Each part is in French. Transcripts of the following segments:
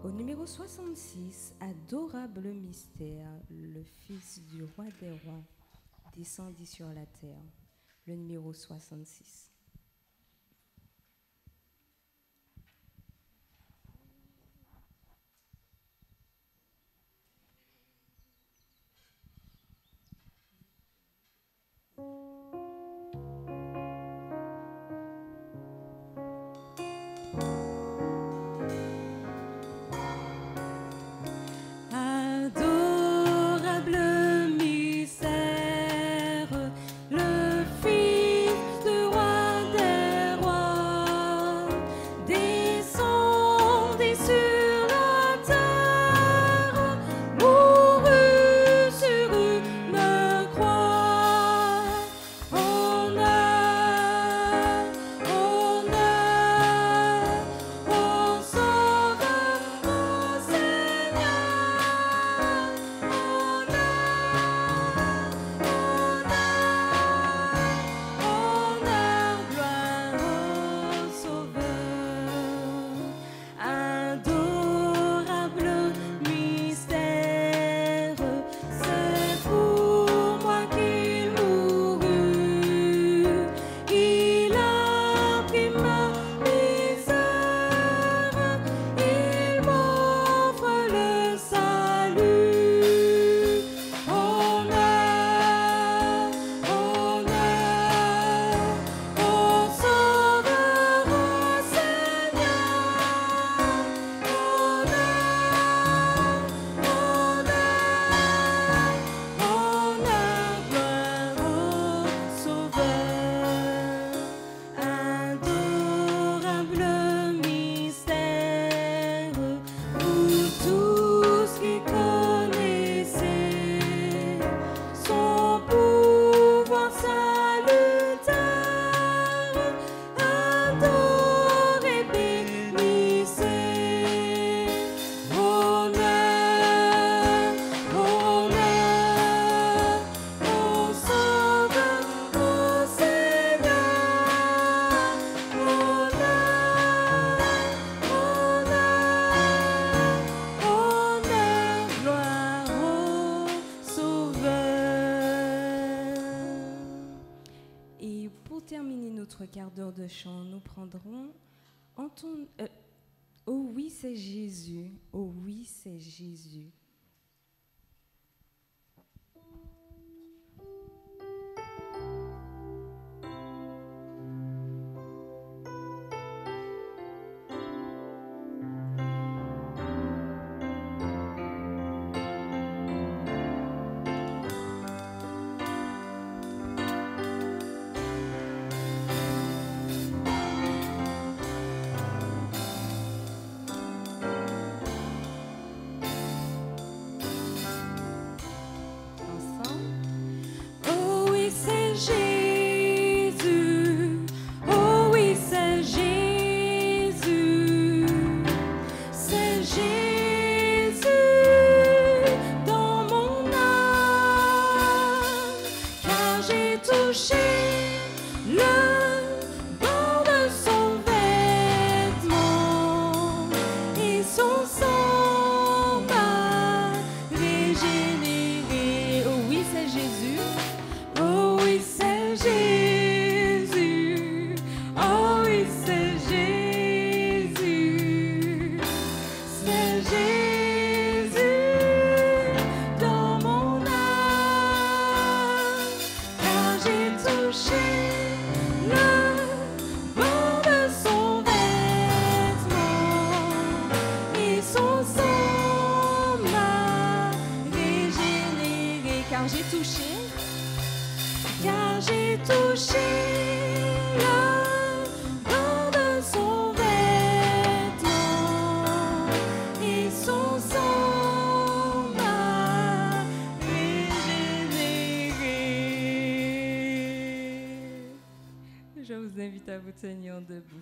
Au numéro 66, adorable mystère, le Fils du roi des rois descendit sur la terre. Le numéro 66. Quart d'heure de chant, nous prendrons oh oui, c'est Jésus. Oh oui, c'est Jésus. Je vous invite à vous tenir debout.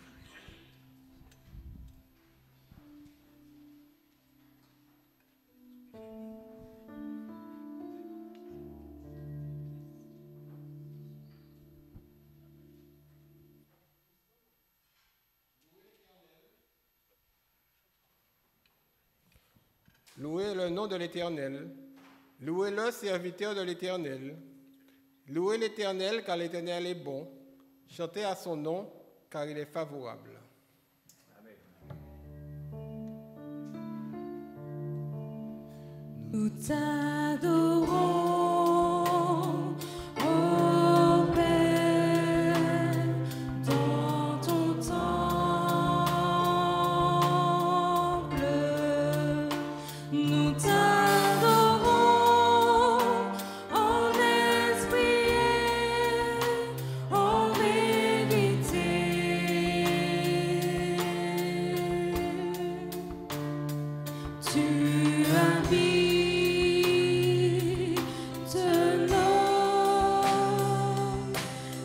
Louez le nom de l'Éternel. Louez-le, serviteur de l'Éternel. Louez l'Éternel, car l'Éternel est bon. Chantez à son nom, car il est favorable. Amen. Nous t'adorons, ô Père, dans ton temple. Nous t'adorons en esprit et en vérité. Tu habites nos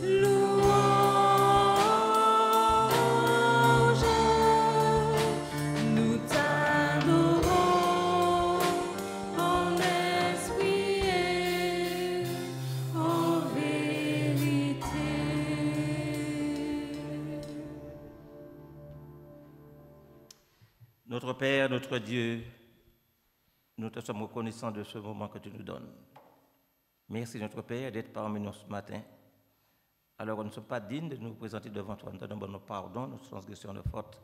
louanges. Nous t'adorons en esprit et en vérité. Notre Père, notre Dieu, nous te sommes reconnaissants de ce moment que tu nous donnes. Merci, notre Père, d'être parmi nous ce matin. Alors, nous ne sommes pas dignes de nous présenter devant toi. Nous te demandons pardon, nos transgressions, nos fautes,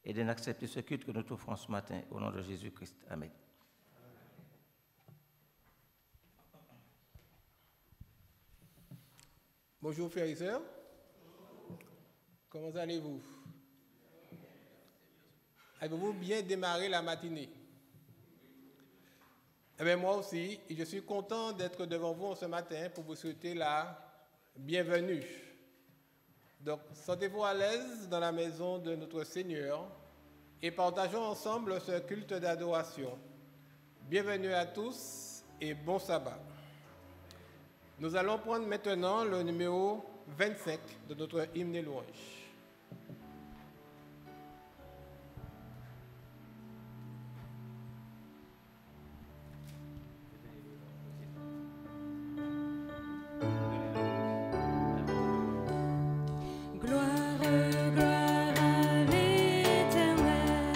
et d'accepter ce culte que nous t'offrons ce matin, au nom de Jésus-Christ. Amen. Bonjour frères et sœurs. Comment allez-vous? Avez-vous bien démarré la matinée? Eh bien, moi aussi, je suis content d'être devant vous ce matin pour vous souhaiter la bienvenue. Donc, sentez-vous à l'aise dans la maison de notre Seigneur et partageons ensemble ce culte d'adoration. Bienvenue à tous et bon sabbat. Nous allons prendre maintenant le numéro 25 de notre hymne et louange. Gloire, gloire à l'Éternel,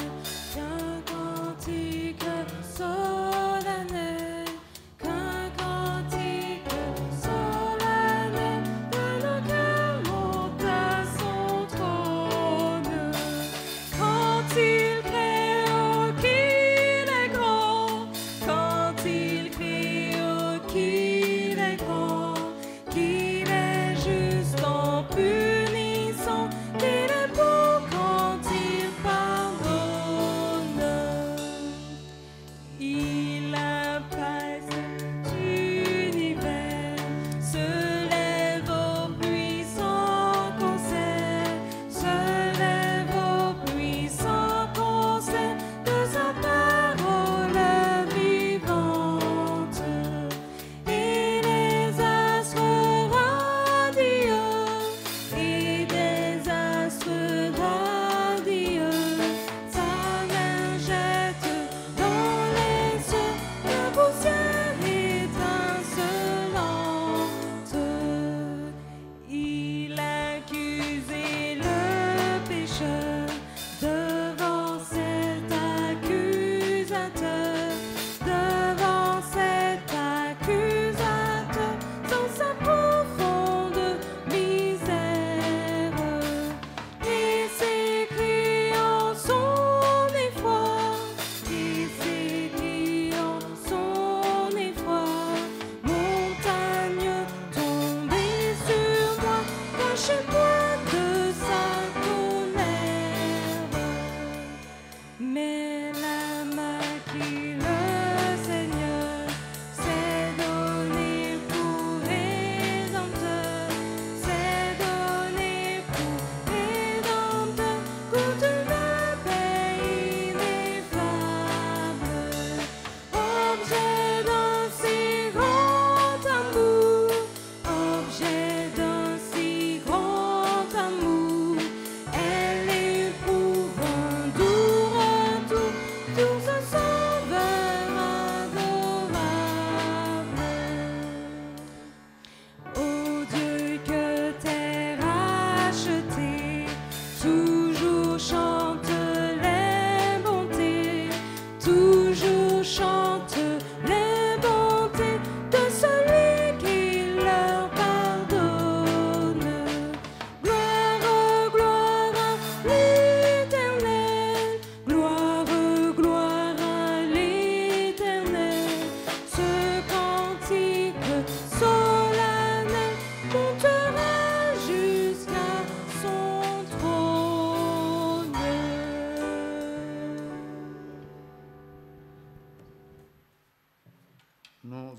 qu'un cantique solennel, qu'un cantique solennel de nos cœurs monte à son trône.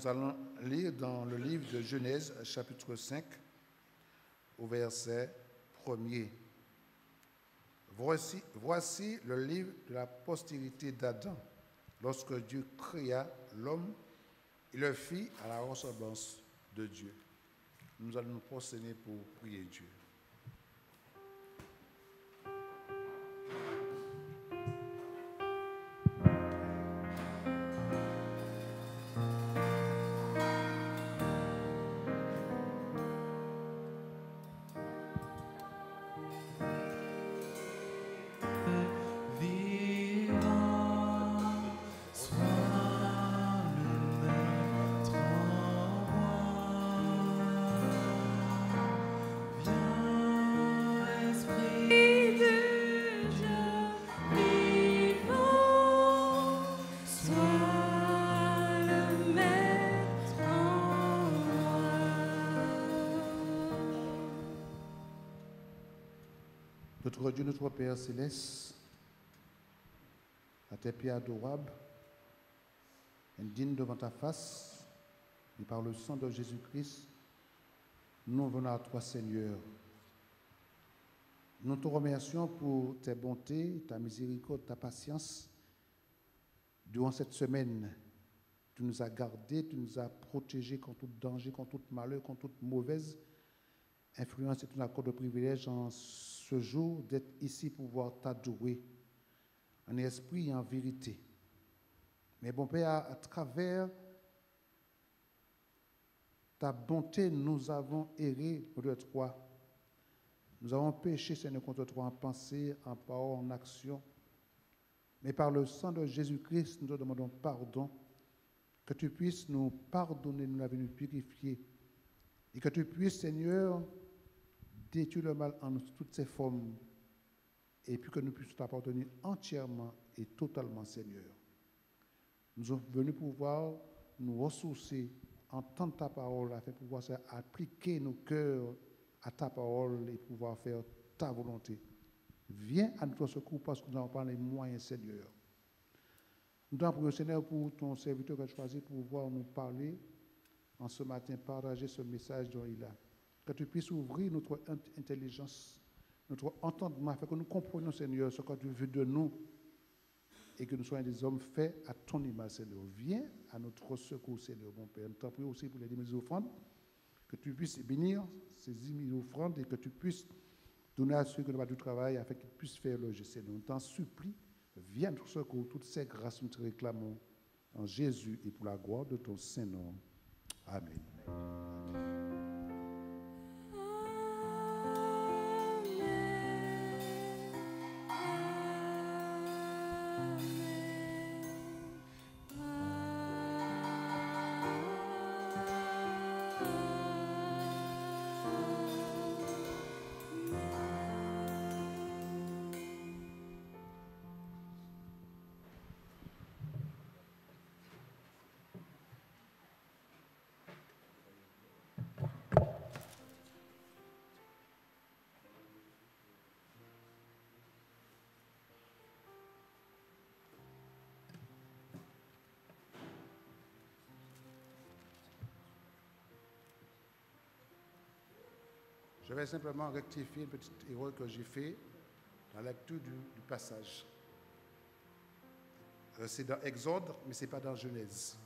nous allons lire dans le livre de Genèse, chapitre 5, au verset 1er. Voici le livre de la postérité d'Adam, lorsque Dieu créa l'homme et le fit à la ressemblance de Dieu. Nous allons nous prosterner pour prier Dieu. Notre Dieu, notre Père céleste, à tes pieds adorables, indignes devant ta face, et par le sang de Jésus-Christ, nous venons à toi, Seigneur. Nous te remercions pour tes bontés, ta miséricorde, ta patience. Durant cette semaine, tu nous as gardés, tu nous as protégés contre tout danger, contre tout malheur, contre toute mauvaise influence et tout accord de privilège en ce jour d'être ici pour pouvoir t'adorer en esprit et en vérité. Mais bon Père, à travers ta bonté, nous avons erré contre toi. Nous avons péché, Seigneur, contre toi en pensée, en parole, en action. Mais par le sang de Jésus-Christ, nous te demandons pardon, que tu puisses nous pardonner, nous l'avons nous purifier, et que tu puisses, Seigneur, détruire le mal en toutes ses formes, et puis que nous puissions t'appartenir entièrement et totalement, Seigneur. Nous sommes venus pouvoir nous ressourcer, entendre ta parole, afin de pouvoir appliquer nos cœurs à ta parole et pouvoir faire ta volonté. Viens à notre secours parce que nous n'avons pas les moyens, Seigneur. Nous t'en prions, Seigneur, pour ton serviteur que tu as choisi pour pouvoir nous parler en ce matin, partager ce message dont il a. Que tu puisses ouvrir notre intelligence, notre entendement, afin que nous comprenions, Seigneur, ce que tu veux de nous et que nous soyons des hommes faits à ton image, Seigneur. Viens à notre secours, Seigneur, mon Père. Nous t'en prions aussi pour les 10 000 offrandes, que tu puisses bénir ces 10 000 offrandes et que tu puisses donner à ceux qui n'ont pas du travail afin qu'ils puissent faire loger, Seigneur. Nous t'en supplie, viens à notre secours. Toutes ces grâces, nous te réclamons en Jésus et pour la gloire de ton Saint-Nom. Amen. Je vais simplement rectifier une petite erreur que j'ai faite dans la lecture du passage. C'est dans Exode, mais ce n'est pas dans Genèse,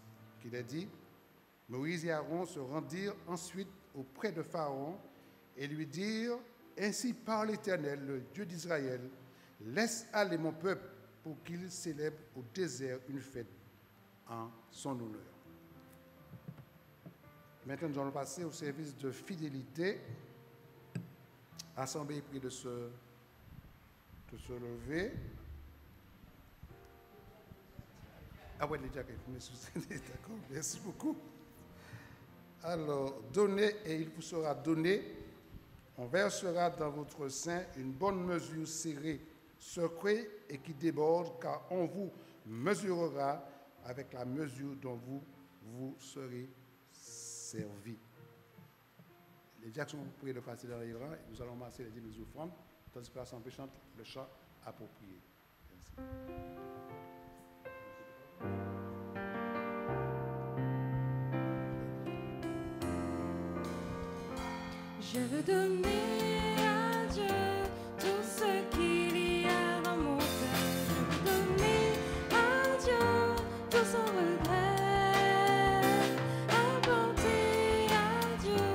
qu'il est dit, Moïse et Aaron se rendirent ensuite auprès de Pharaon et lui dirent, ainsi parle l'Éternel, le Dieu d'Israël, laisse aller mon peuple pour qu'il célèbre au désert une fête en son honneur. Maintenant, nous allons passer au service de fidélité. Assemblée prie de se lever. Ah ouais, déjà, d'accord, merci beaucoup. Alors, donnez et il vous sera donné. On versera dans votre sein une bonne mesure serrée, secrée et qui déborde, car on vous mesurera avec la mesure dont vous serez servi. Les diacres vous priez de passer dans les rangs et nous allons masser les 10 000 offrandes, tandis que l'assemblée chante le chant approprié. Merci. Je veux donner à Dieu tout ce qu'il y a dans mon cœur. Je veux donner à Dieu tout sans regret. Apporter à Dieu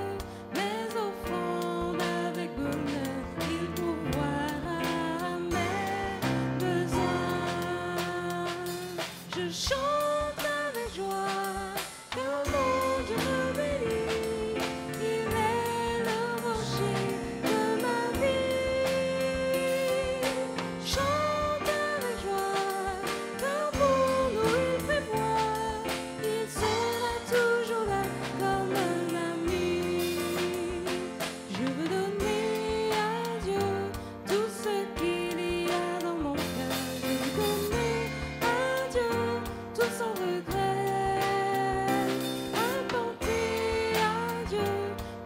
mes offrandes avec bonheur. Il pourvoira mes besoins. Je chante avec joie, car mon Dieu me bénit. Il est le rocher de ma vie. Chante avec joie, car pour nous il prévoit. Il sera toujours là comme un ami. Je veux donner à Dieu tout ce qu'il y a dans mon cœur. Je veux donner à Dieu tout sans regret. Apporter à Dieu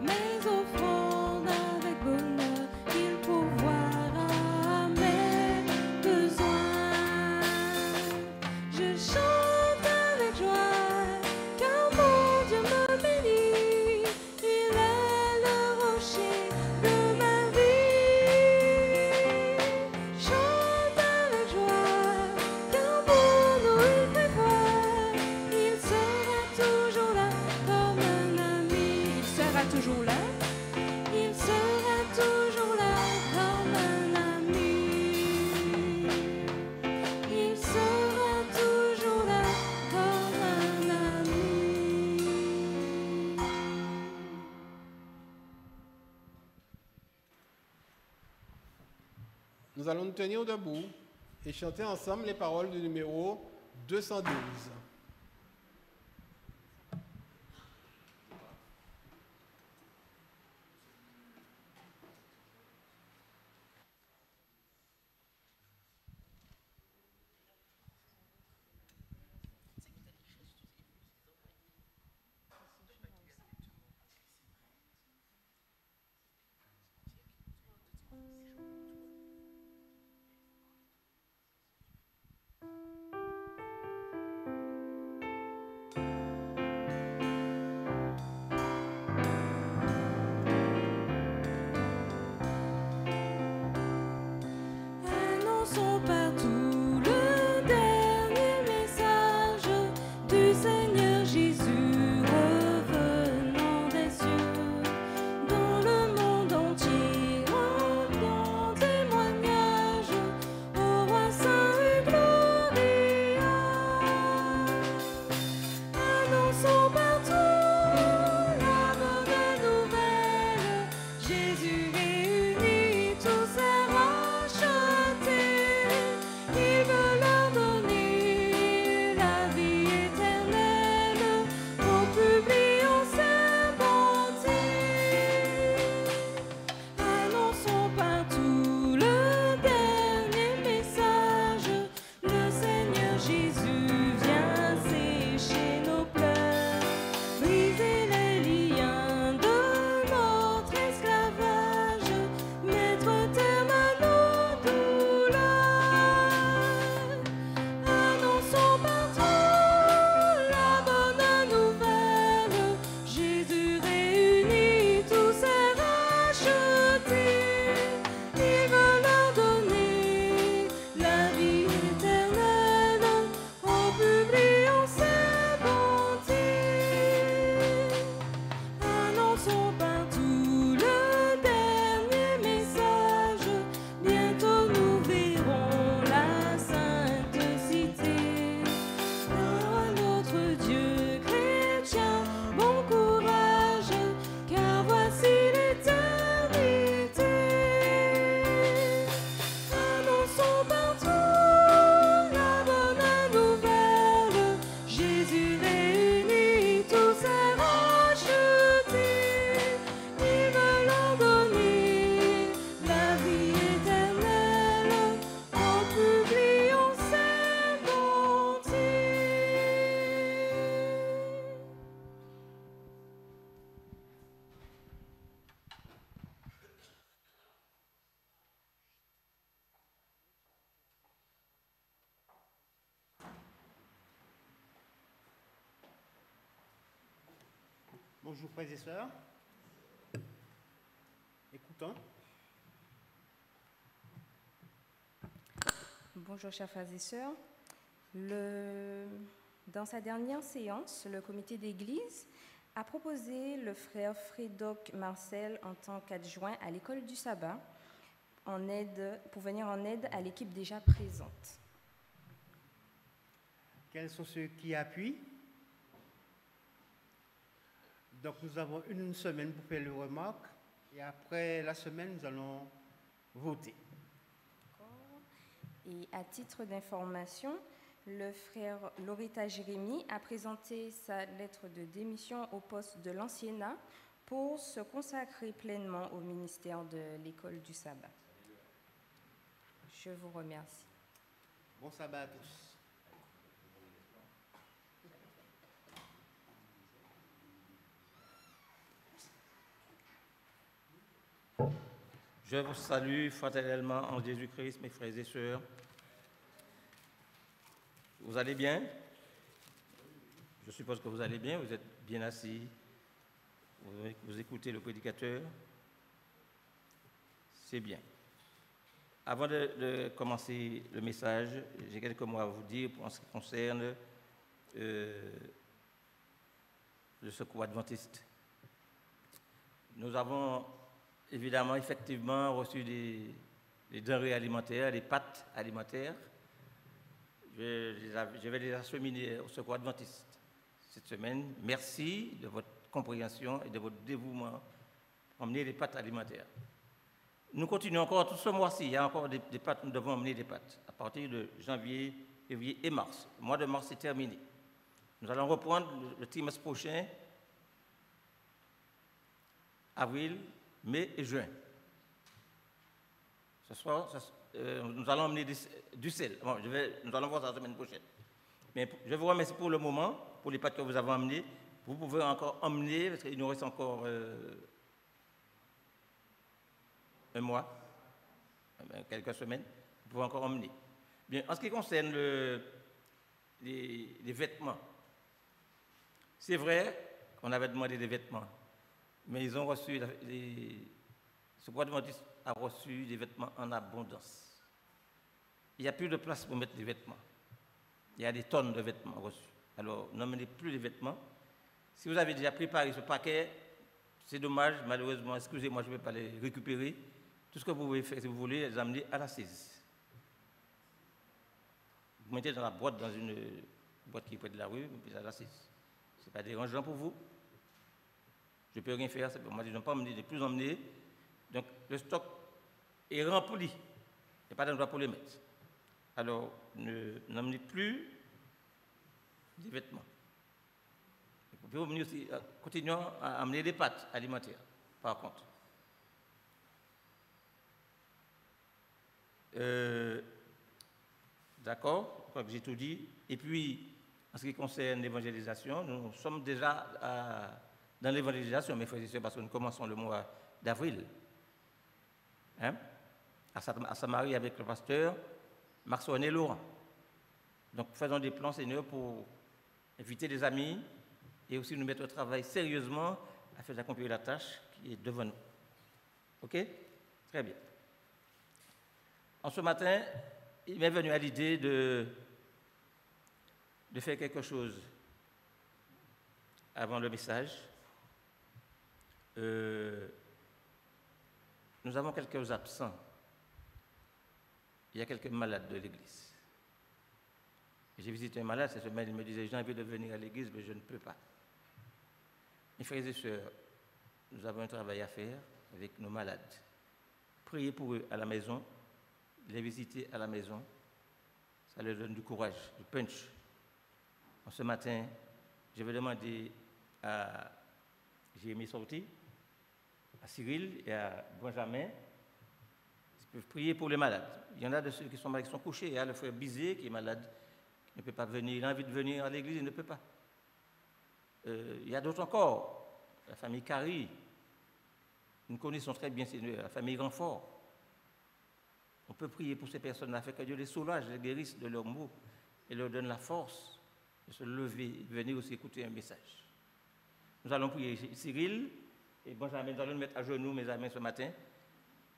mes offrandes avec bonheur. Il pourvoira mes besoins. Je chante avec joie, car mon Dieu me bénit. Il est le rocher de ma vie. Chante avec joie, car pour nous il prévoit. Il sera toujours là comme un ami. Il sera toujours là. Il sera toujours là comme un ami. Il sera toujours là comme un ami. Nous allons nous tenir debout et chanter ensemble les paroles du numéro 212. Annonçons partout le dernier message du Seigneur Jésus revenant des cieux. Dans le monde entier, rendons témoignage au roi saint et glorieux. Annonçons partout la bonne nouvelle. Jésus réunit tous ses rachetés. Il veut leur donner la vie éternelle. Nous publions ses bontés. Annonçons partout le dernier message. Le Seigneur Jésus vient sécher nos pleurs, briser les liens de notre esclavage, mettre terme à nos douleurs. Annonçons partout la bonne nouvelle. Jésus réunit tous ses rachetés. Il veut leur donner la vie éternelle en publiant ses bontés. Annonçons partout le dernier message. Bientôt nous verrons la sainte cité. À notre Dieu chrétien, bon courage, car voici l'éternité. Annonçons partout la bonne nouvelle. Jésus réunit tous ses rachetés. Il veut leur donner la vie éternelle en publiant ses bontés. Bonjour frères et sœurs. t'écoutons. Bonjour chers frères et sœurs. Dans sa dernière séance, le comité d'église a proposé le frère Frédoc Marcel en tant qu'adjoint à l'école du sabbat pour venir en aide à l'équipe déjà présente. Quels sont ceux qui appuient? Donc nous avons une semaine pour faire les remarques et après la semaine, nous allons voter. Et à titre d'information, le frère Loretta Jérémy a présenté sa lettre de démission au poste de l'anciennat pour se consacrer pleinement au ministère de l'école du sabbat. Je vous remercie. Bon sabbat à tous. Je vous salue fraternellement en Jésus-Christ, mes frères et sœurs. Vous allez bien? Je suppose que vous allez bien, vous êtes bien assis, vous écoutez le prédicateur. C'est bien. Avant de commencer le message, j'ai quelques mots à vous dire pour ce qui concerne le secours adventiste. Nous avons évidemment, effectivement, reçu des denrées alimentaires, des pâtes alimentaires. Je vais les acheminer au secours adventiste cette semaine. Merci de votre compréhension et de votre dévouement pour emmener des pâtes alimentaires. Nous continuons encore tout ce mois-ci. Il y a encore des pâtes, nous devons emmener des pâtes à partir de janvier, février et mars. Le mois de mars est terminé. Nous allons reprendre le trimestre prochain, avril, mai et juin. Ce soir, nous allons emmener du sel. Bon, nous allons voir ça la semaine prochaine. Mais je vous remercie pour le moment, pour les pâtes que vous avez emmenées. Vous pouvez encore emmener, parce qu'il nous reste encore un mois, quelques semaines. Vous pouvez encore emmener. Bien, en ce qui concerne les vêtements, c'est vrai qu'on avait demandé des vêtements. Mais ils ont reçu, ce Secours adventiste a reçu des vêtements en abondance. Il n'y a plus de place pour mettre des vêtements. Il y a des tonnes de vêtements reçus. Alors, n'emmenez plus les vêtements. Si vous avez déjà préparé ce paquet, c'est dommage, malheureusement, excusez-moi, je ne vais pas les récupérer. Tout ce que vous pouvez faire, si vous voulez, les amener à la saisie. Vous mettez dans la boîte, dans une boîte qui est près de la rue, vous mettez à la saisie. Ce n'est pas dérangeant pour vous. Je ne peux rien faire, c'est pour moi, je ne peux pas emmener, de plus emmener. Donc, le stock est rempli. Il n'y a pas d'endroit pour les mettre. Alors, n'emmenez plus des vêtements. Vous pouvez venir aussi, continuons à amener des pâtes alimentaires, par contre. D'accord, je crois que j'ai tout dit. Et puis, en ce qui concerne l'évangélisation, nous sommes déjà dans l'évangélisation, mes frères et sœurs, parce que nous commençons le mois d'avril. Hein? À Samarie avec le pasteur Marc-René Laurent. Donc, faisons des plans, Seigneur, pour inviter des amis et aussi nous mettre au travail sérieusement afin d'accomplir la tâche qui est devant nous. OK? Très bien. En ce matin, il m'est venu à l'idée de faire quelque chose avant le message. Nous avons quelques absents. Il y a quelques malades de l'église. J'ai visité un malade cette semaine, il me disait, j'ai envie de venir à l'église, mais je ne peux pas. Mes frères et sœurs, nous avons un travail à faire avec nos malades. Priez pour eux à la maison, les visiter à la maison, ça leur donne du courage, du punch. Ce matin, je vais demander à Jérémy Sorti, à Cyril et à Benjamin, ils peuvent prier pour les malades. Il y en a de ceux qui sont malades, qui sont couchés. Il y a le frère Bizet qui est malade, qui ne peut pas venir. Il a envie de venir à l'église, il ne peut pas. Il y a d'autres encore. La famille Carrie, nous connaissons très bien la famille Renfort. On peut prier pour ces personnes-là, afin que Dieu les soulage, les guérisse de leurs maux et leur donne la force de se lever et de venir aussi écouter un message. Nous allons prier Cyril et Benjamin, nous allons nous mettre à genoux, mes amis, ce matin,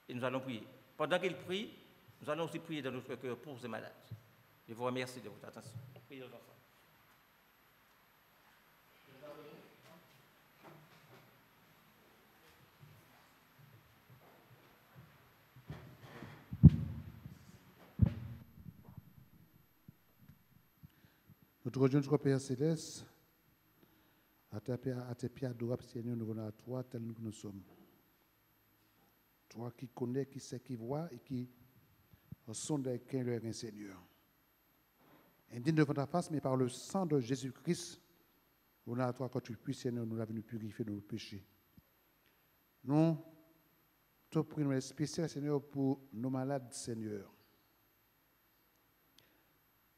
et nous allons prier. Pendant qu'il prie, nous allons aussi prier dans notre cœur pour ces malades. Je vous remercie de votre attention. Prions ensemble. Notre Dieu, notre Père Céleste, à tes pieds adorables, Seigneur, nous venons à toi tel que nous sommes. Toi qui connais, qui sait, qui voit et qui sonde qu'un leur Seigneur. Indigne devant ta face, mais par le sang de Jésus-Christ, nous venons à toi quand tu puisses, Seigneur, nous l'avons purifié de nos péchés. Nous te prions spécial, Seigneur, pour nos malades, Seigneur,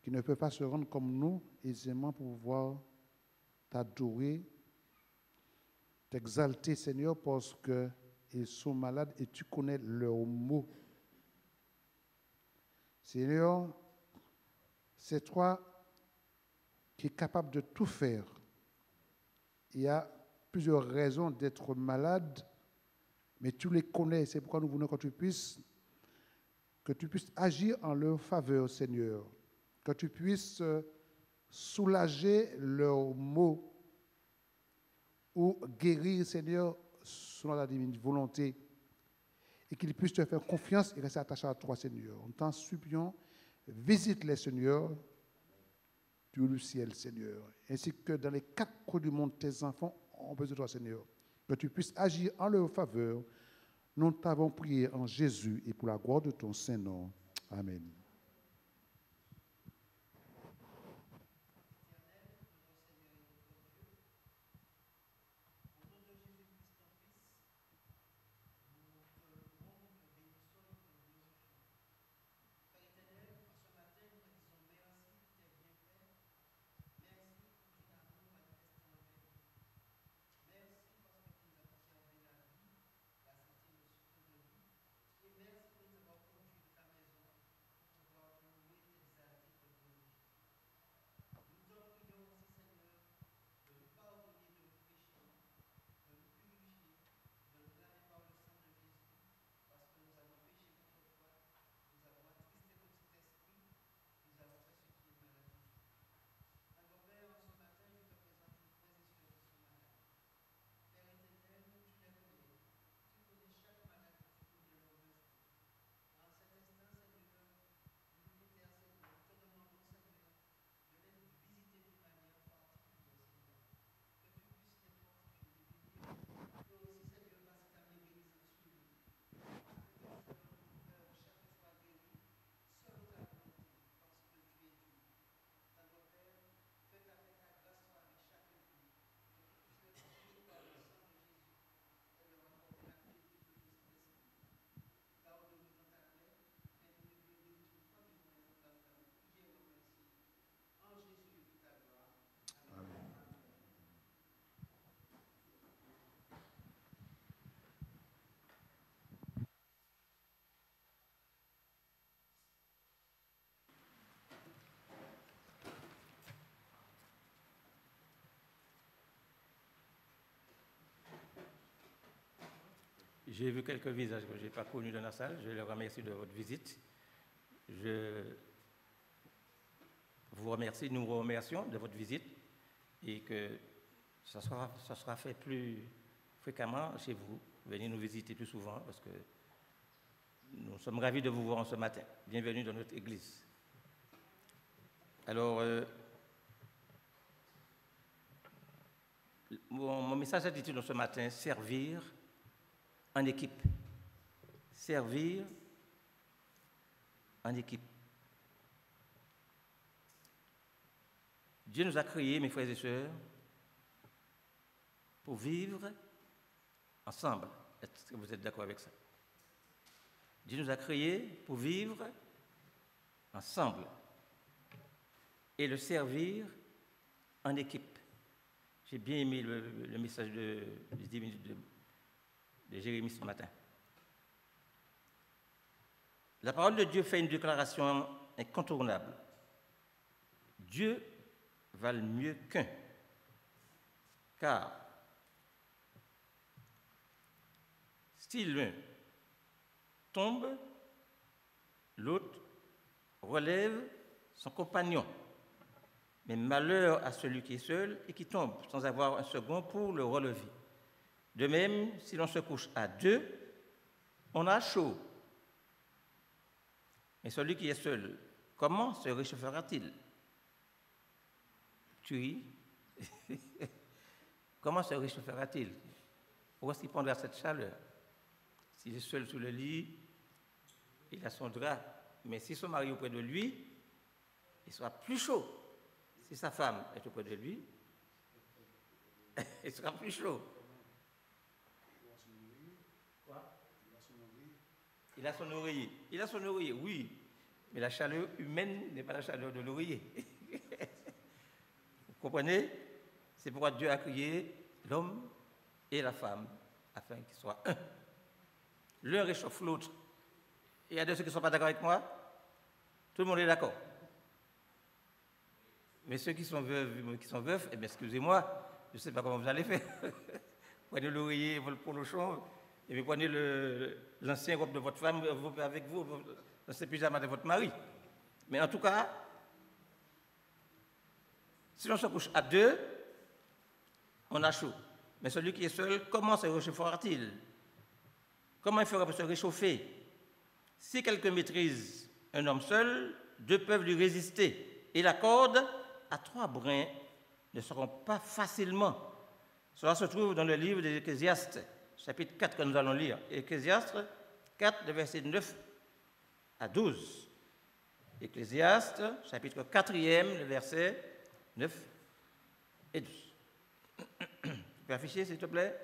qui ne peuvent pas se rendre comme nous aisément pour pouvoir t'adorer, t'exalter, Seigneur, parce qu'ils sont malades et tu connais leurs maux. Seigneur, c'est toi qui es capable de tout faire. Il y a plusieurs raisons d'être malade, mais tu les connais. C'est pourquoi nous voulons que tu puisses agir en leur faveur, Seigneur. Que tu puisses soulager leurs maux ou guérir, Seigneur, selon la divine volonté, et qu'ils puissent te faire confiance et rester attachés à toi, Seigneur. En t'en suppliant, visite-les, Seigneur, du haut du ciel, Seigneur, ainsi que dans les quatre coins du monde, tes enfants ont besoin de toi, Seigneur. Que tu puisses agir en leur faveur. Nous t'avons prié en Jésus et pour la gloire de ton Saint-Nom. Amen. J'ai vu quelques visages que je n'ai pas connus dans la salle. Je les remercie de votre visite. Je vous remercie, nous vous remercions de votre visite et que ça sera fait plus fréquemment chez vous. Venez nous visiter plus souvent parce que nous sommes ravis de vous voir ce matin. Bienvenue dans notre église. Alors, mon message intitulé ce matin, servir en équipe. Servir en équipe. Dieu nous a créés, mes frères et sœurs, pour vivre ensemble. Est-ce que vous êtes d'accord avec ça? Dieu nous a créés pour vivre ensemble et le servir en équipe. J'ai bien aimé le message de 10 minutes de Jérémie ce matin. La parole de Dieu fait une déclaration incontournable. Dieu valent mieux qu'un, car si l'un tombe, l'autre relève son compagnon. Mais malheur à celui qui est seul et qui tombe sans avoir un second pour le relever. De même, si l'on se couche à deux, on a chaud. Mais celui qui est seul, comment se réchauffera-t-il? Tu ris? Comment se réchauffera-t-il? Où est-ce qu'il prendra cette chaleur? S'il est seul sous le lit, il a son drap. Mais si son mari est auprès de lui, il sera plus chaud. Si sa femme est auprès de lui, il sera plus chaud. Quoi? Il a son oreiller. Il a son oreiller, oui. Mais la chaleur humaine n'est pas la chaleur de l'oreiller. Vous comprenez? C'est pourquoi Dieu a créé l'homme et la femme, afin qu'ils soient un. L'un réchauffe l'autre. Il y a de ceux qui ne sont pas d'accord avec moi? Tout le monde est d'accord. Mais ceux qui sont veufs, eh bien, excusez-moi, je ne sais pas comment vous allez faire. Prenez l'oreiller, le polochon, et puis prenez l'ancien robe de votre femme avec vous, l'ancien pyjama de votre mari. Mais en tout cas, si l'on se couche à deux, on a chaud. Mais celui qui est seul, comment se réchauffera-t-il? Comment il fera pour se réchauffer? Si quelqu'un maîtrise un homme seul, deux peuvent lui résister. Et la corde à trois brins ne seront pas facilement. Cela se trouve dans le livre des Ecclésiastes, chapitre 4 que nous allons lire. Ecclésiastes 4, de versets 9 à 12. Ecclésiastes, chapitre 4e, le verset 9 et 12. Tu peux afficher, s'il te plaît?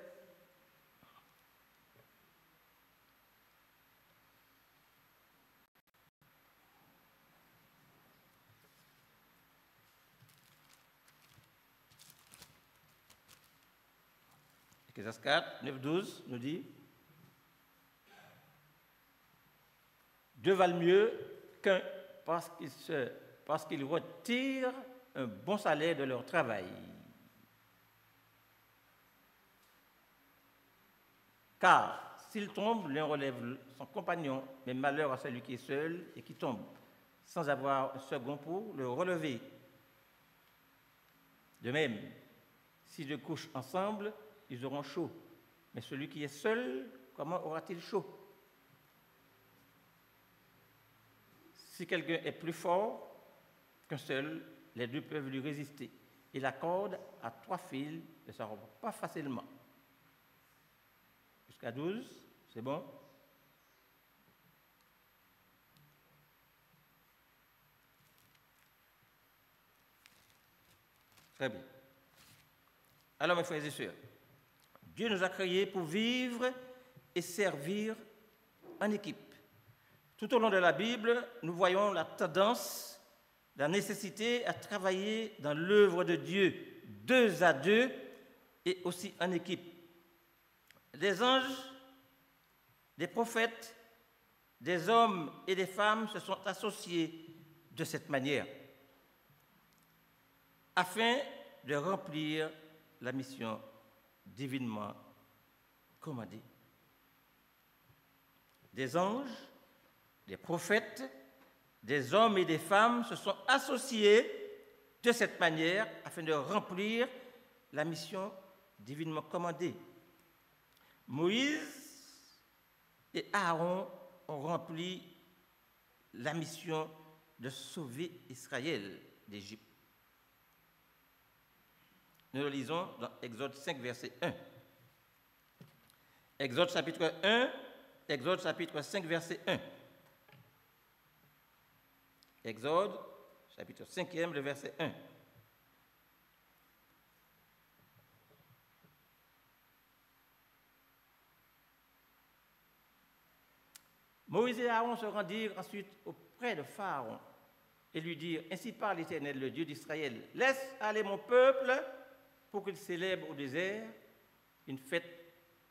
Ecclésiastes 4, 9, 12 nous dit: deux valent mieux qu'un parce qu'ils retirent un bon salaire de leur travail. Car s'il tombe, l'un relève son compagnon, mais malheur à celui qui est seul et qui tombe, sans avoir un second pour le relever. De même, si deux couchent ensemble, ils auront chaud. Mais celui qui est seul, comment aura-t-il chaud? Si quelqu'un est plus fort qu'un seul, les deux peuvent lui résister. Et la corde à trois fils ne se rompt pas facilement. Jusqu'à 12, c'est bon? Très bien. Alors, mes frères et sœurs, Dieu nous a créés pour vivre et servir en équipe. Tout au long de la Bible, nous voyons la tendance, la nécessité à travailler dans l'œuvre de Dieu, deux à deux et aussi en équipe. Des anges, des prophètes, des hommes et des femmes se sont associés de cette manière afin de remplir la mission divinement commandée. Des anges, des prophètes, des hommes et des femmes se sont associés de cette manière afin de remplir la mission divinement commandée. Moïse et Aaron ont rempli la mission de sauver Israël d'Égypte. Nous le lisons dans Exode 5, verset 1. Exode chapitre 5, verset 1. Exode, chapitre 5e, le verset 1. Moïse et Aaron se rendirent ensuite auprès de Pharaon et lui dirent: ainsi parle l'Éternel, le Dieu d'Israël, laisse aller mon peuple pour qu'il célèbre au désert une fête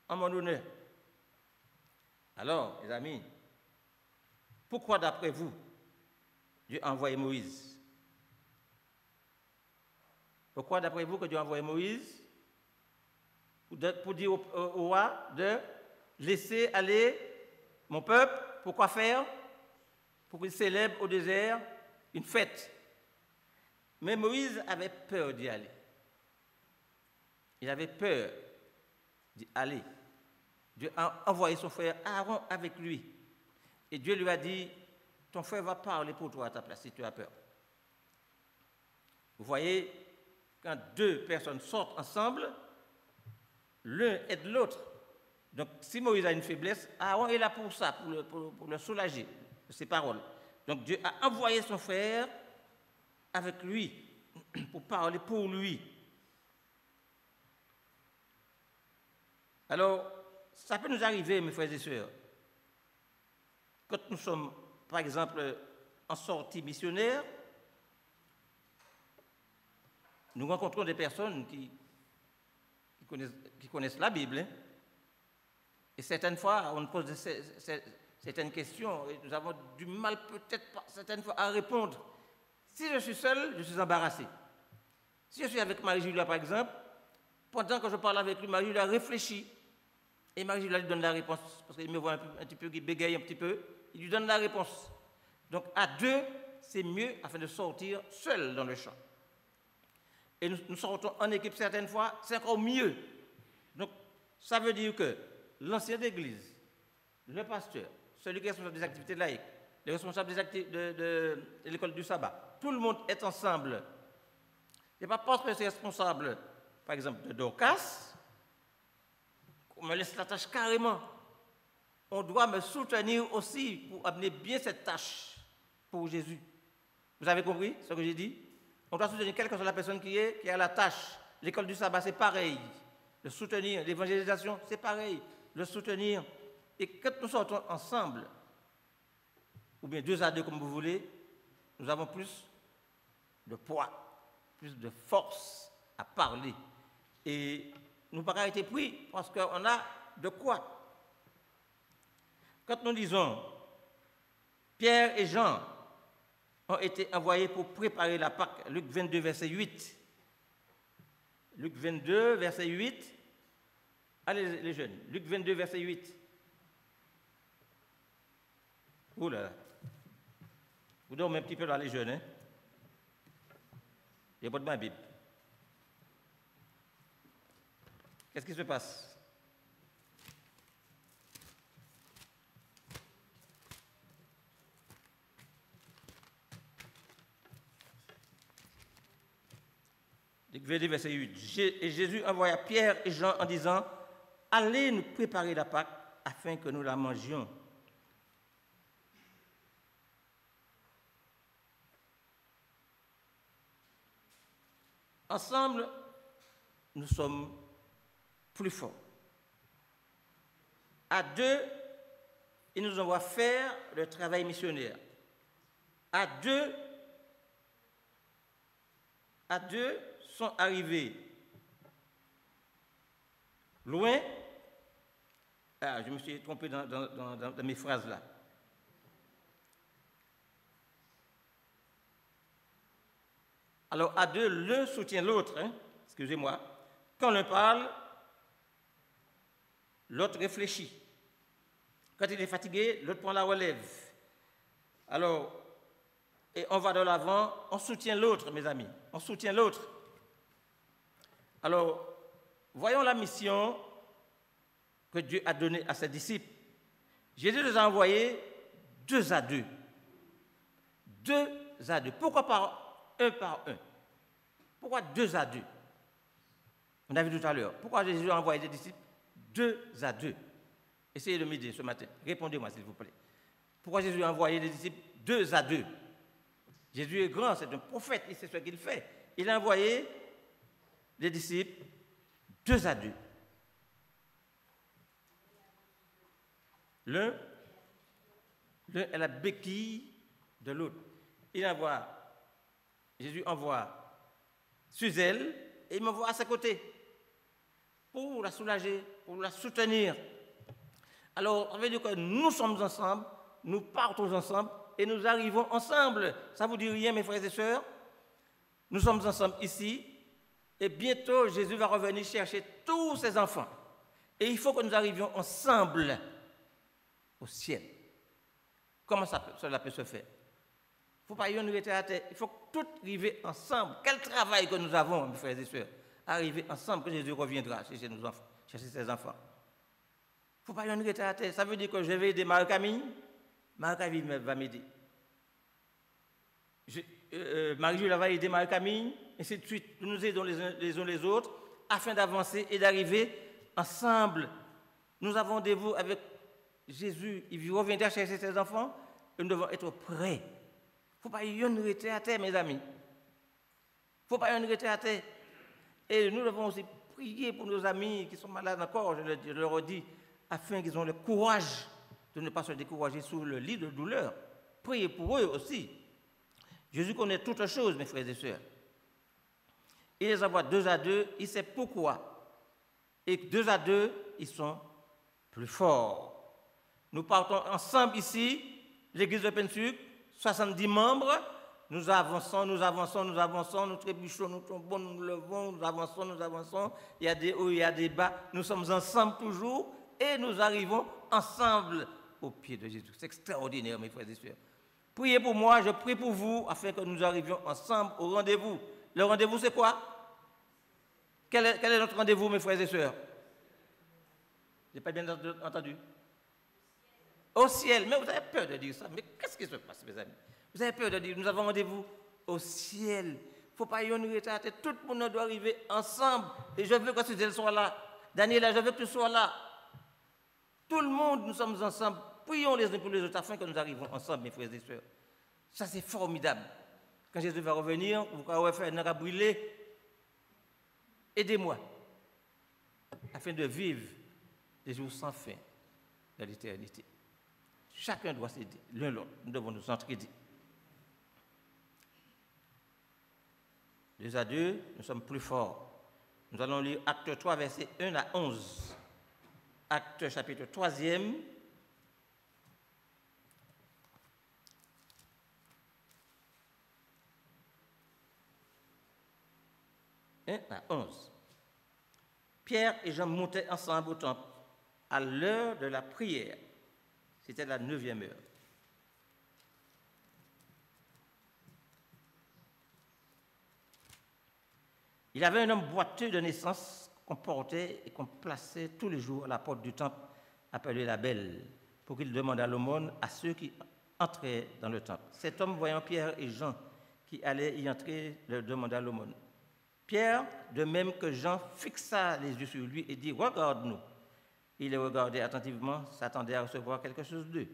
en mon honneur. Alors, les amis, pourquoi d'après vous, Dieu a envoyé Moïse? Pourquoi d'après vous que Dieu a envoyé Moïse? Pour dire au roi de laisser aller mon peuple Pourquoi faire? Pour qu'il célèbre au désert une fête. Mais Moïse avait peur d'y aller. Il avait peur d'y aller. Dieu a envoyé son frère Aaron avec lui. Et Dieu lui a dit, ton frère va parler pour toi à ta place si tu as peur. Vous voyez, quand deux personnes sortent ensemble, l'un aide l'autre. Donc, si Moïse a une faiblesse, Aaron est là pour ça, pour le soulager de ses paroles. Donc, Dieu a envoyé son frère avec lui, pour parler pour lui. Alors, ça peut nous arriver, mes frères et sœurs, quand nous sommes, par exemple, en sortie missionnaire, nous rencontrons des personnes qui connaissent la Bible, hein, et certaines fois, on nous pose certaines questions, et nous avons du mal peut-être certaines fois à répondre. Si je suis seul, je suis embarrassé. Si je suis avec Marie-Julia, par exemple, pendant que je parle avec lui, Marie-Julia réfléchit, et Marie-Julia lui donne la réponse, parce qu'il me voit un petit peu, il bégaye un petit peu, il lui donne la réponse. Donc, à deux, c'est mieux afin de sortir seul dans le champ. Et nous sortons en équipe certaines fois, c'est encore mieux. Donc, ça veut dire que l'ancien d'église, le pasteur, celui qui est responsable des activités laïques, le responsable des activités de l'école du sabbat, tout le monde est ensemble. Ce n'est pas parce que c'est responsable, par exemple, de Dorcas, qu'on me laisse la tâche carrément. On doit me soutenir aussi pour amener bien cette tâche pour Jésus. Vous avez compris ce que j'ai dit? On doit soutenir quelle que soit la personne qui a la tâche. L'école du sabbat, c'est pareil. Le soutenir, l'évangélisation, c'est pareil. Le soutenir. Et quand nous sortons ensemble, ou bien deux à deux comme vous voulez, nous avons plus de poids, plus de force à parler. Et nous n'avons pas été pris parce qu'on a de quoi. Quand nous disons Pierre et Jean ont été envoyés pour préparer la Pâque, Luc 22, verset 8. Luc 22, verset 8. Allez les jeunes, Luc 22, verset 8. Ouh là là. Vous dormez un petit peu là les jeunes, hein? Il n'y a pas de ma Bible. Qu'est-ce qui se passe? Luc 22, verset 8. Et Jésus envoya Pierre et Jean en disant, allez nous préparer la Pâque afin que nous la mangions. Ensemble, nous sommes plus forts. À deux, il nous envoie faire le travail missionnaire. À deux sont arrivés loin. Ah, je me suis trompé dans mes phrases là. Alors, à deux, l'un soutient l'autre, hein, excusez-moi. Quand l'un parle, l'autre réfléchit. Quand il est fatigué, l'autre prend la relève. Alors, et on va de l'avant, on soutient l'autre, mes amis. On soutient l'autre. Alors, voyons la mission que Dieu a donnée à ses disciples. Jésus les a envoyés 2 à 2. 2 à 2. Pourquoi par un? Pourquoi 2 à 2? On a vu tout à l'heure. Pourquoi Jésus a envoyé des disciples 2 à 2? Essayez de m'aider ce matin. Répondez-moi, s'il vous plaît. Pourquoi Jésus a envoyé des disciples 2 à 2? Jésus est grand, c'est un prophète, il sait ce qu'il fait. Il a envoyé des disciples 2 à 2. L'un est la béquille de l'autre. Jésus envoie Suzelle et il m'envoie à ses côtés pour la soulager, pour la soutenir. Alors, ça veut dire que nous sommes ensemble, nous partons ensemble et nous arrivons ensemble. Ça ne vous dit rien, mes frères et sœurs? Nous sommes ensemble ici et bientôt Jésus va revenir chercher tous ses enfants. Et il faut que nous arrivions ensemble au ciel. Comment cela peut se faire? Il ne faut pas y rester à terre. Il faut que tout arrive ensemble. Quel travail que nous avons, mes frères et sœurs, arriver ensemble, que Jésus reviendra chercher nos enfants, chercher ses enfants. Il ne faut pas y rester à terre. Ça veut dire que je vais aider Marie-Camille. Marie-Camille va m'aider. Marie-Jules va aider Marie-Camille, et ainsi de suite. Nous nous aidons les uns les autres afin d'avancer et d'arriver ensemble. Nous avons rendez-vous avec Jésus. Il reviendra chercher ses enfants et nous devons être prêts. Il ne faut pas y rester à terre, mes amis. Il ne faut pas y rester à terre. Et nous devons aussi prier pour nos amis qui sont malades encore, je leur dis, afin qu'ils aient le courage de ne pas se décourager sur le lit de douleur. Priez pour eux aussi. Jésus connaît toutes choses, mes frères et sœurs. Il les envoie 2 à 2, il sait pourquoi. Et 2 à 2, ils sont plus forts. Nous partons ensemble ici, l'église de Pensuc, 70 membres. Nous avançons, nous trébuchons, nous tombons, nous levons, nous avançons. Il y a des hauts, il y a des bas. Nous sommes ensemble toujours et nous arrivons ensemble au pied de Jésus. C'est extraordinaire, mes frères et sœurs. Priez pour moi, je prie pour vous, afin que nous arrivions ensemble au rendez-vous. Le rendez-vous, c'est quoi? Quel est notre rendez-vous, mes frères et sœurs? Je n'ai pas bien entendu. Au ciel. Mais vous avez peur de dire ça. Mais qu'est-ce qui se passe, mes amis? Vous avez peur de dire, nous avons rendez-vous au ciel. Il ne faut pas y rester à tête. Tout le monde doit arriver ensemble. Et je veux que Suzelle soit là. Daniela, je veux que tu sois là. Tout le monde, nous sommes ensemble. Prions les uns pour les autres afin que nous arrivions ensemble, mes frères et sœurs. Ça, c'est formidable. Quand Jésus va revenir, vous allez faire un brûler. Aidez-moi afin de vivre des jours sans fin dans l'éternité. Chacun doit s'aider, l'un l'autre. Nous devons nous entraider. 2 à 2, nous sommes plus forts. Nous allons lire Acte 3, versets 1 à 11. Acte chapitre 3e. 1 à 11. Pierre et Jean montaient ensemble au temple à l'heure de la prière. C'était la 9e heure. Il y avait un homme boiteux de naissance qu'on portait et qu'on plaçait tous les jours à la porte du temple, appelé la Belle, pour qu'il demande l'aumône à ceux qui entraient dans le temple. Cet homme, voyant Pierre et Jean qui allaient y entrer, leur demanda l'aumône. Pierre, de même que Jean, fixa les yeux sur lui et dit « Regarde-nous ». Il les regardait attentivement, s'attendait à recevoir quelque chose d'eux.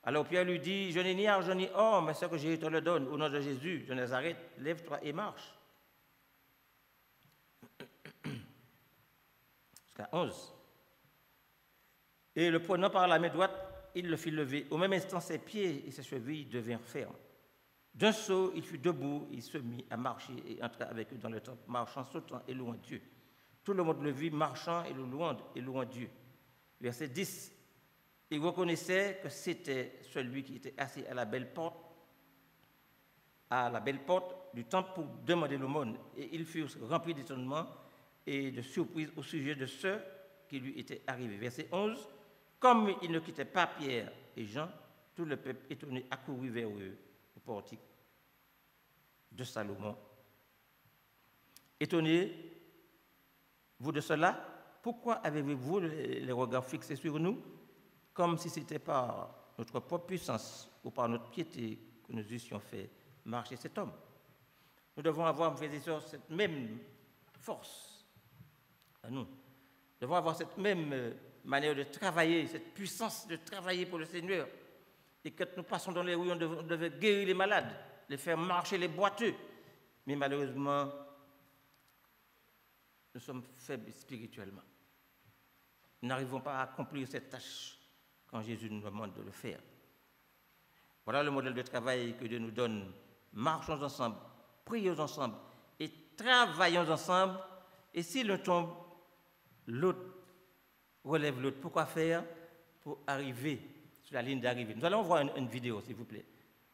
Alors Pierre lui dit « Je n'ai ni argent ni or, mais ce que j'ai, je te le donne. Au nom de Jésus de Nazareth, lève-toi et marche. » Jusqu'à 11. Et le prenant par la main droite, il le fit lever. Au même instant, ses pieds et ses chevilles devinrent fermes. D'un saut, il fut debout, il se mit à marcher et entra avec eux dans le temple, marchant, sautant et louant Dieu. Tout le monde le vit marchant et louant Dieu. Verset 10. Il reconnaissait que c'était celui qui était assis à la belle porte du temple pour demander l'aumône. Et ils furent remplis d'étonnement et de surprise au sujet de ce qui lui était arrivé. Verset 11. Comme il ne quittait pas Pierre et Jean, tout le peuple étonné accourut vers eux au portique de Salomon. Étonnez-vous de cela? Pourquoi avez-vous les regards fixés sur nous, comme si c'était par notre propre puissance ou par notre piété que nous eussions fait marcher cet homme? Nous devons avoir, mes frères et sœurs, cette même force à nous. Nous devons avoir cette même manière de travailler, cette puissance de travailler pour le Seigneur. Et quand nous passons dans les rues, on devait guérir les malades, les faire marcher les boiteux. Mais malheureusement, nous sommes faibles spirituellement. Nous n'arrivons pas à accomplir cette tâche quand Jésus nous demande de le faire. Voilà le modèle de travail que Dieu nous donne. Marchons ensemble, prions ensemble et travaillons ensemble. Et si l'un tombe, l'autre relève l'autre. Pourquoi faire? Pour arriver sur la ligne d'arrivée. Nous allons voir une vidéo, s'il vous plaît.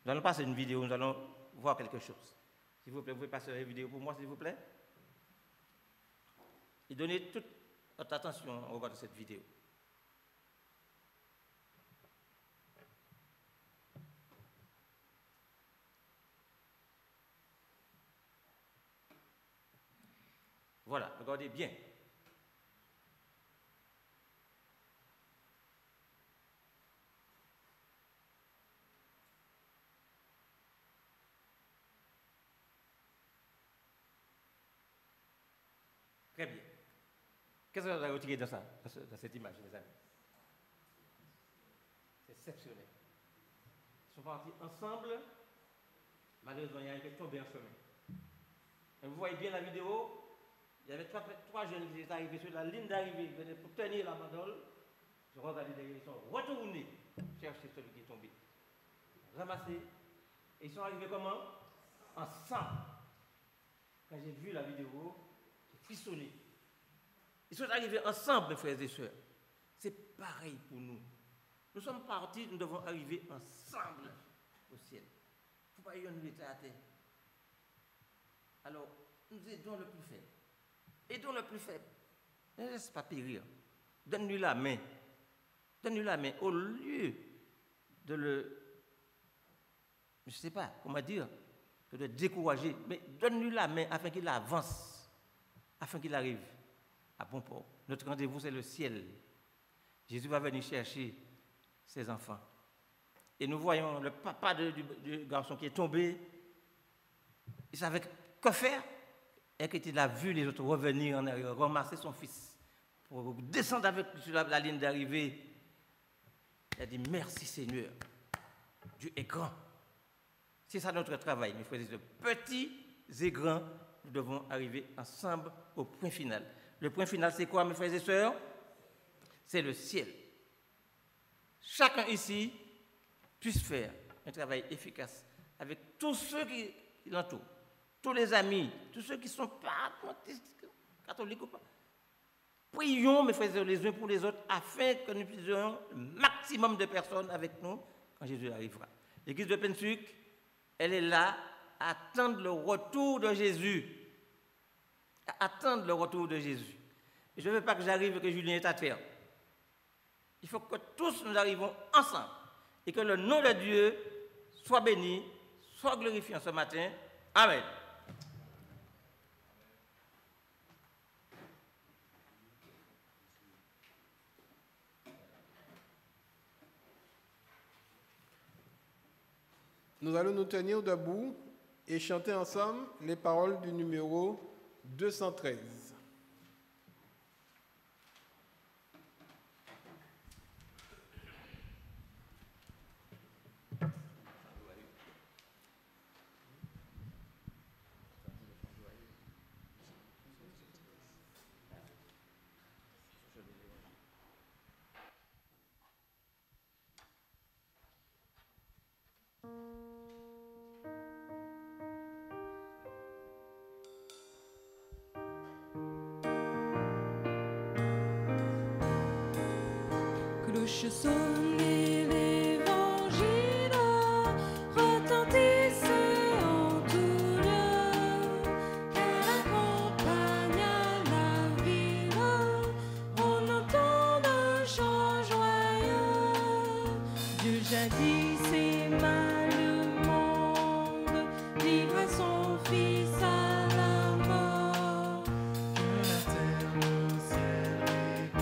Nous allons passer une vidéo, nous allons voir quelque chose. S'il vous plaît, vous pouvez passer la vidéo pour moi, s'il vous plaît? Et donnez toute votre attention au regard de cette vidéo. Voilà, regardez bien. Très bien. Qu'est-ce que vous avez retiré dans ça, dans cette image, les amis? C'est exceptionnel. Ils sont partis ensemble. Malheureusement, il y a quelqu'un qui est tombé en chemin. Et vous voyez bien la vidéo, il y avait trois jeunes qui étaient arrivés sur la ligne d'arrivée pour tenir la bandole. Ils ont regardé derrière, ils sont retournés chercher celui qui est tombé. Ramassés. Et ils sont arrivés comment? Ensemble. Quand j'ai vu la vidéo, j'ai frissonné. Ils sont arrivés ensemble, mes frères et sœurs. C'est pareil pour nous. Nous sommes partis, nous devons arriver ensemble au ciel. Il ne faut pas y nous laisser à terre. Alors, nous aidons le plus faible. Aidons le plus faible. Ne laisse pas périr. Donne-lui la main. Donne-lui la main au lieu de le... Je ne sais pas comment dire, de le décourager. Mais donne-lui la main afin qu'il avance, afin qu'il arrive à bon port. Notre rendez-vous, c'est le ciel. Jésus va venir chercher ses enfants. Et nous voyons le papa du garçon qui est tombé. Il savait quoi faire. Et qu'il a vu les autres revenir en arrière, ramasser son fils pour descendre avec sur la ligne d'arrivée. Il a dit merci Seigneur. Dieu est grand. C'est ça notre travail, mes frères et sœurs. Petits et grands, nous devons arriver ensemble au point final. Le point final, c'est quoi, mes frères et sœurs? C'est le ciel. Chacun ici puisse faire un travail efficace avec tous ceux qui l'entourent, tous les amis, tous ceux qui ne sont pas catholiques ou pas. Prions, mes frères et sœurs, les uns pour les autres, afin que nous puissions le maximum de personnes avec nous quand Jésus arrivera. L'église de Pensuc, elle est là à attendre le retour de Jésus. À attendre le retour de Jésus. Et je ne veux pas que j'arrive et que Julien est à terre. Il faut que tous nous arrivons ensemble et que le nom de Dieu soit béni, soit glorifié ce matin. Amen. Nous allons nous tenir debout et chanter ensemble les paroles du numéro 213. Cloche sonne et l'évangile retentisse en tout lieu, qu'elle accompagne à la ville, on entend un chant joyeux. Dieu jadis aima le monde, livra son fils à la mort. Que la terre, le ciel et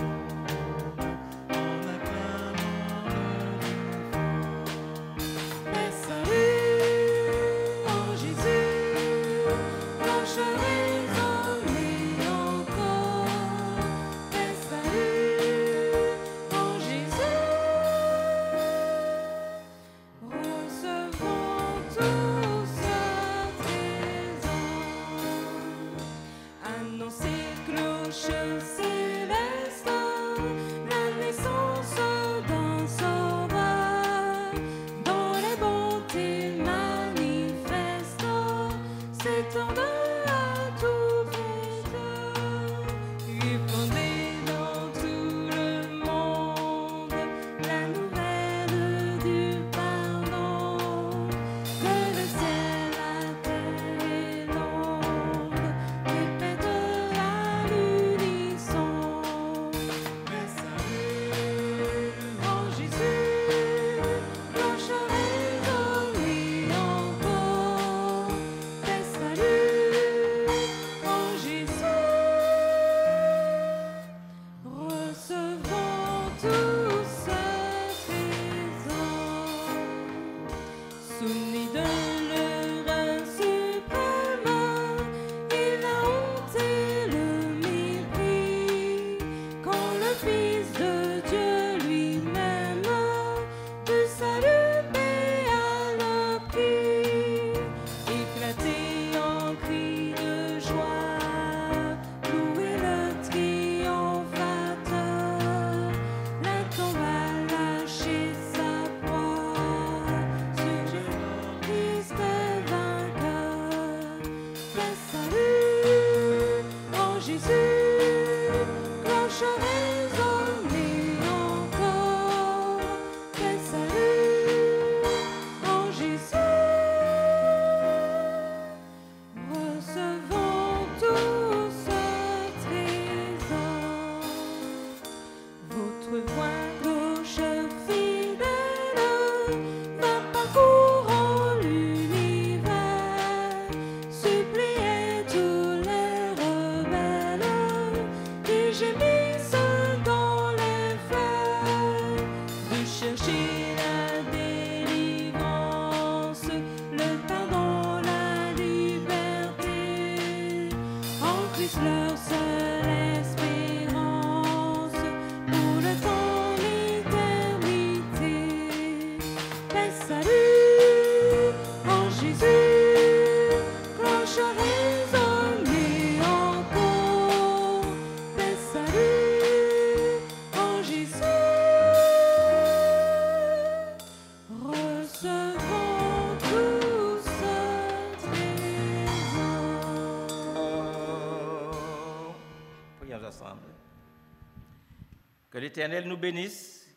Que l'Éternel nous bénisse,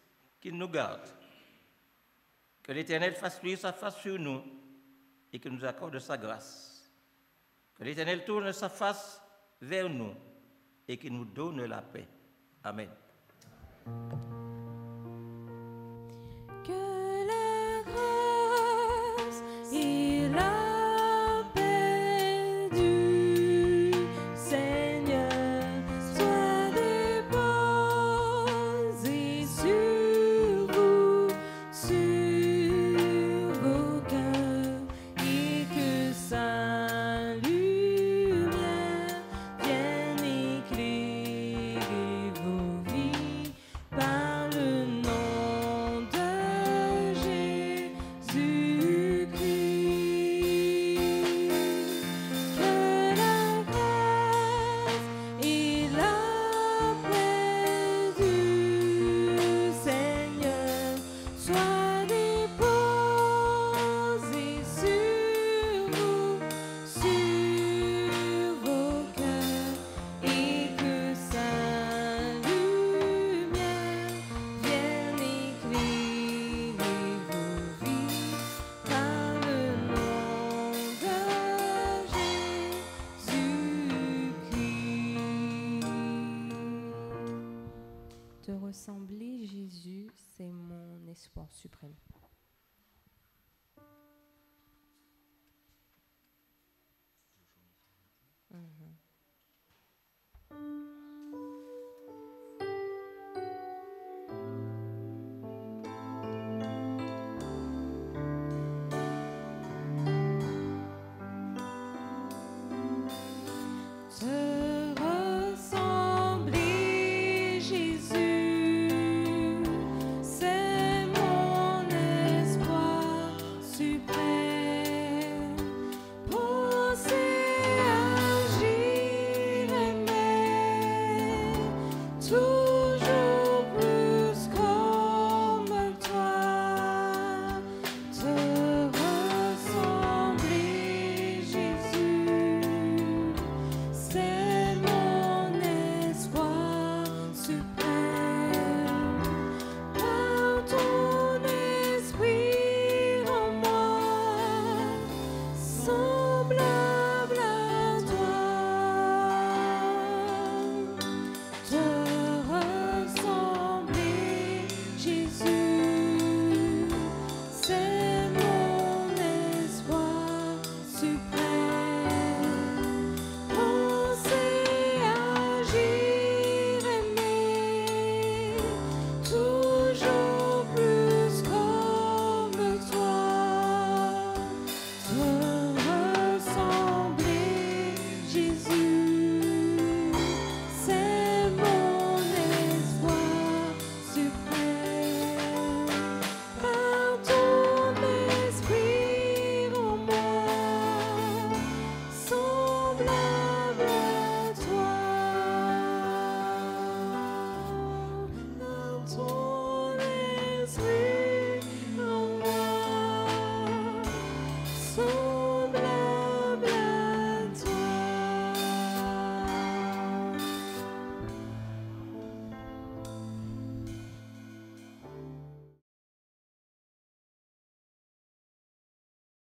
qu'il nous garde. Que l'Éternel fasse luire sa face sur nous et qu'il nous accorde sa grâce. Que l'Éternel tourne sa face vers nous et qu'il nous donne la paix. Amen. Que la grâce et la paix du Seigneur soient déposées sur vous, sur vos cœurs, et que sa lumière vienne éclairer vos vies par le nom de Jésus-Christ. Que la grâce et la paix du Seigneur soient déposées sur vous, sur vos cœurs, et que sa lumière vienne éclairer vos vies par le nom de Jésus-Christ. Te ressembler, Jésus, c'est mon espoir suprême.